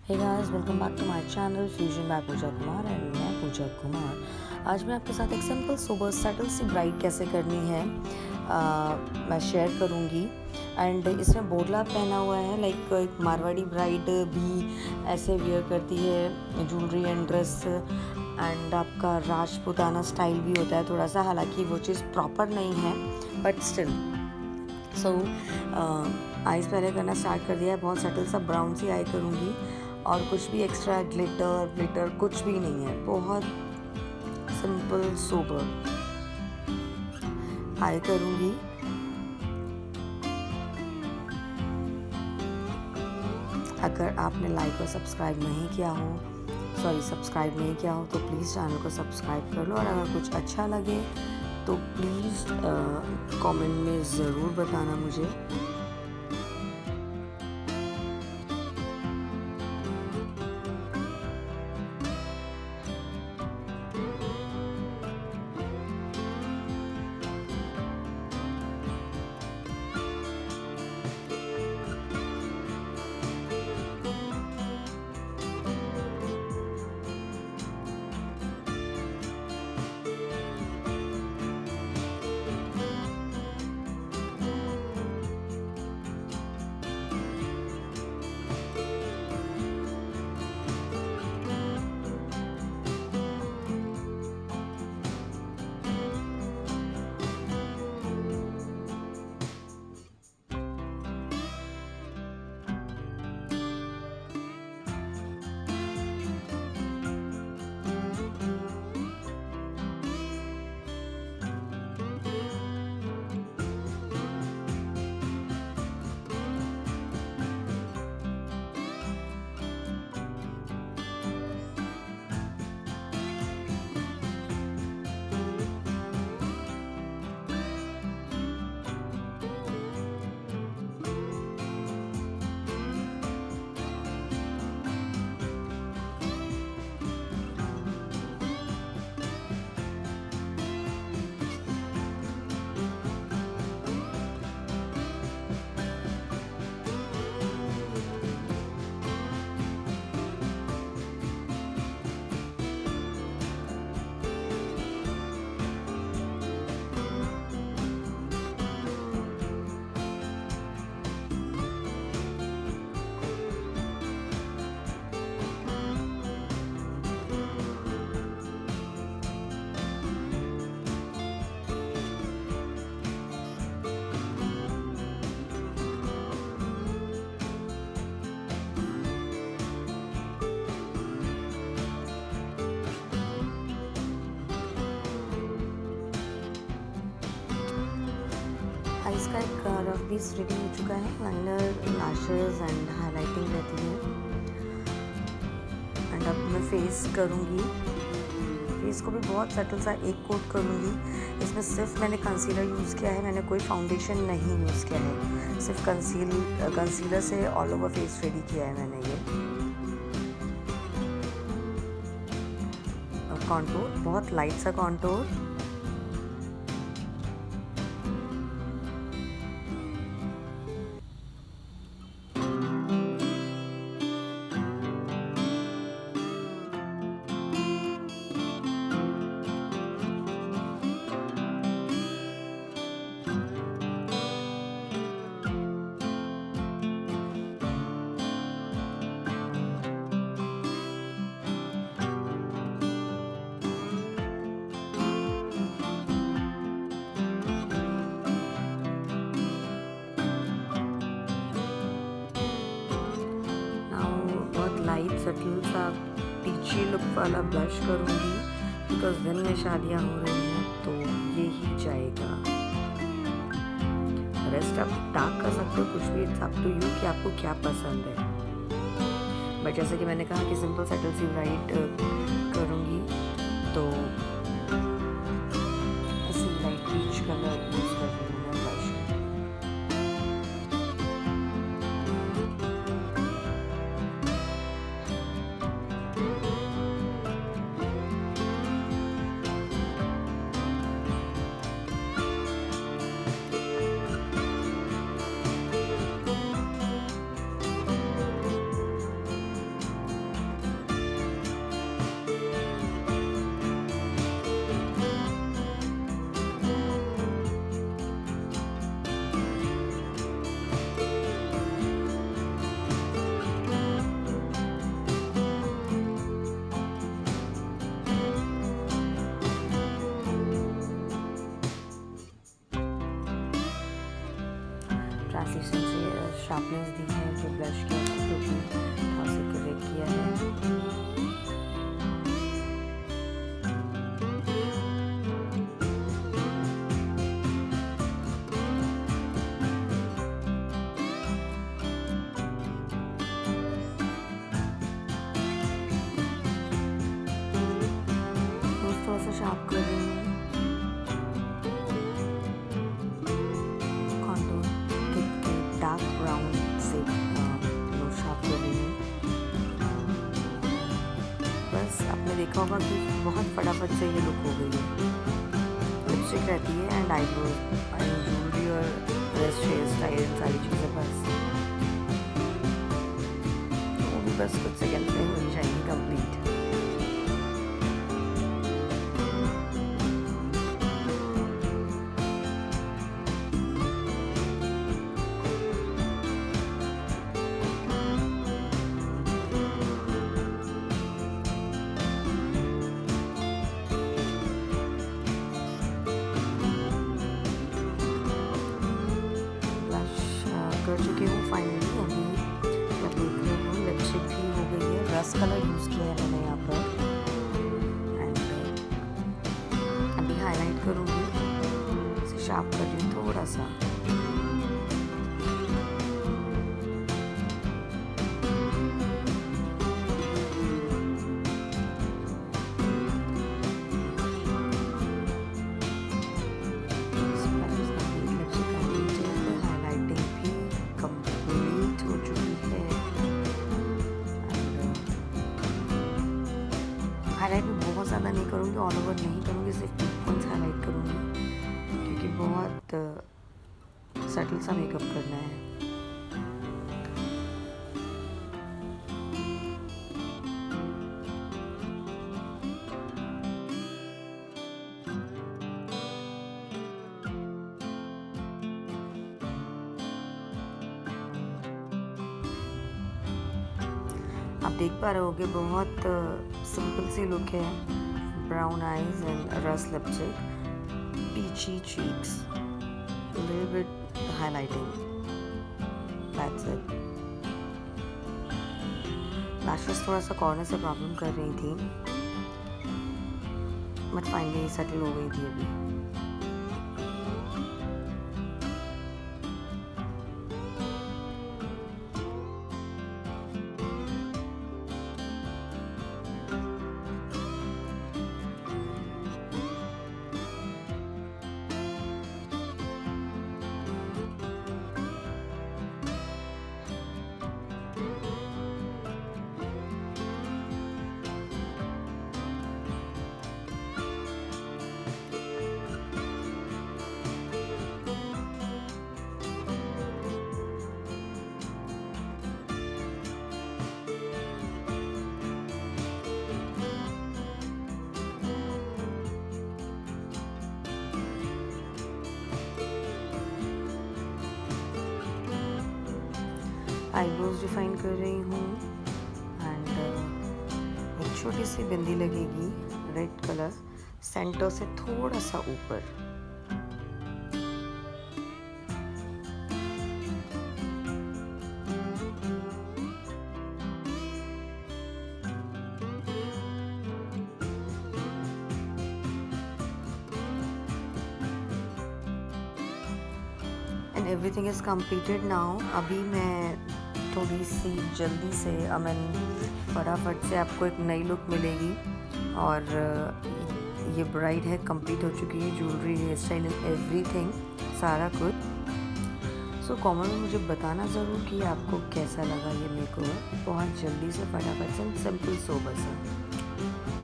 Hey guys, welcome back to my channel fusion by Pooja Kumar and मैं पूजा कुमार। आज मैं आपके साथ एक सिंपल सोबर सटल सी ब्राइड कैसे करनी है मैं शेयर करूँगी। एंड इसमें बोडला पहना हुआ है, लाइक एक मारवाड़ी ब्राइड भी ऐसे वियर करती है, ज्वेलरी एंड ड्रेस। एंड आपका राजपूताना स्टाइल भी होता है थोड़ा सा, हालांकि वो चीज़ प्रॉपर नहीं है बट स्टिल। सो आइज़ पहले करना स्टार्ट कर दिया है, बहुत सटल सा ब्राउन सी आई करूँगी और कुछ भी एक्स्ट्रा ग्लिटर कुछ भी नहीं है, बहुत सिंपल सोबर आई करूँगी। अगर आपने लाइक और सब्सक्राइब नहीं किया हो तो प्लीज़ चैनल को सब्सक्राइब कर लो, और अगर कुछ अच्छा लगे तो प्लीज़ कमेंट में ज़रूर बताना मुझे। आइज़ का एक रफ पीस रेडी हो चुका है। लाइनर, लैशेस एंड हाइलाइटिंग रहती है। एंड अब मैं फेस करूँगी। फेस को भी बहुत सटल सा एक कोट करूँगी। इसमें सिर्फ मैंने कंसीलर यूज़ किया है, मैंने कोई फाउंडेशन नहीं यूज़ किया है, सिर्फ कंसीलर से ऑल ओवर फेस रेडी किया है मैंने ये। और कॉन्टूर, बहुत लाइट सा कॉन्टूर। लाइट सटल सा पीछे लुक वाला ब्लश करूँगी, बिकॉज दिन में शादियाँ हो रही हैं तो ये ही जाएगा। रेस्ट आप डार्क कर सकते हो, कुछ भी, इट्स अप टू यू कि आपको क्या पसंद है। बट जैसे कि मैंने कहा कि सिंपल सटल सी ब्राइड करूँगी तो ऐसे लाइट पीच कलर यूज़ कर रही हूँ मैं ब्लश। डिसेंट से शार्पनेस दी है जो ब्लश के जो कि थोड़ा सा करेक्ट किया है। थोड़ा सा शार्प कर रही हूँ कॉन्टूर के डार्क ब्राउन से शार्प कर रही हूँ। बस आपने देखा होगा कि बहुत फटाफट से ये लुक हो गई है। लिपस्टिक रहती है एंड आईब्रोज एंड ज्वेलरी और ड्रेस हेयर स्टाइल सारी चीज़ें बस वो भी बस कुछ सेकेंड में हो जाएंगी कंप्लीट। कर चुकी हूँ फाइनली। अभी जब देख रही हूँ लिपस्टिक भी हो गई है, रस कलर यूज़ किया है मैंने यहाँ पर एंड अभी हाईलाइट करूँगी, इसे शार्प कर रही हूँ थोड़ा सा। हाईलाइट भी बहुत ज़्यादा नहीं करूँगी, ऑल ओवर नहीं करूँगी, सिर्फ पॉइंट्स हाईलाइट करूँगी क्योंकि बहुत सटल सा मेकअप करना है। आप देख पा रहे होगे बहुत सिंपल सी लुक है। Brown eyes and rust lipstick, peachy cheeks, little bit highlighting, that's it. Lashes थोड़ा सा कॉर्नर से प्रॉब्लम कर रही थी बट फाइनली सेटल हो गई थी अभी। आईब्रोज डिफाइन कर रही हूँ एंड एक छोटी सी बिंदी लगेगी रेड कलर सेंटर से थोड़ा सा ऊपर। And everything is completed now. अभी मैं थोड़ी सी जल्दी से फटाफट से आपको एक नई लुक मिलेगी और ये ब्राइड है, कंप्लीट हो चुकी है, ज्वेलरी, हेयर स्टाइल, एवरीथिंग, सारा कुछ। सो कमेंट में मुझे बताना ज़रूर कि आपको कैसा लगा ये मेकओवर। बहुत जल्दी से फटाफट से सिंपल सोबर सा।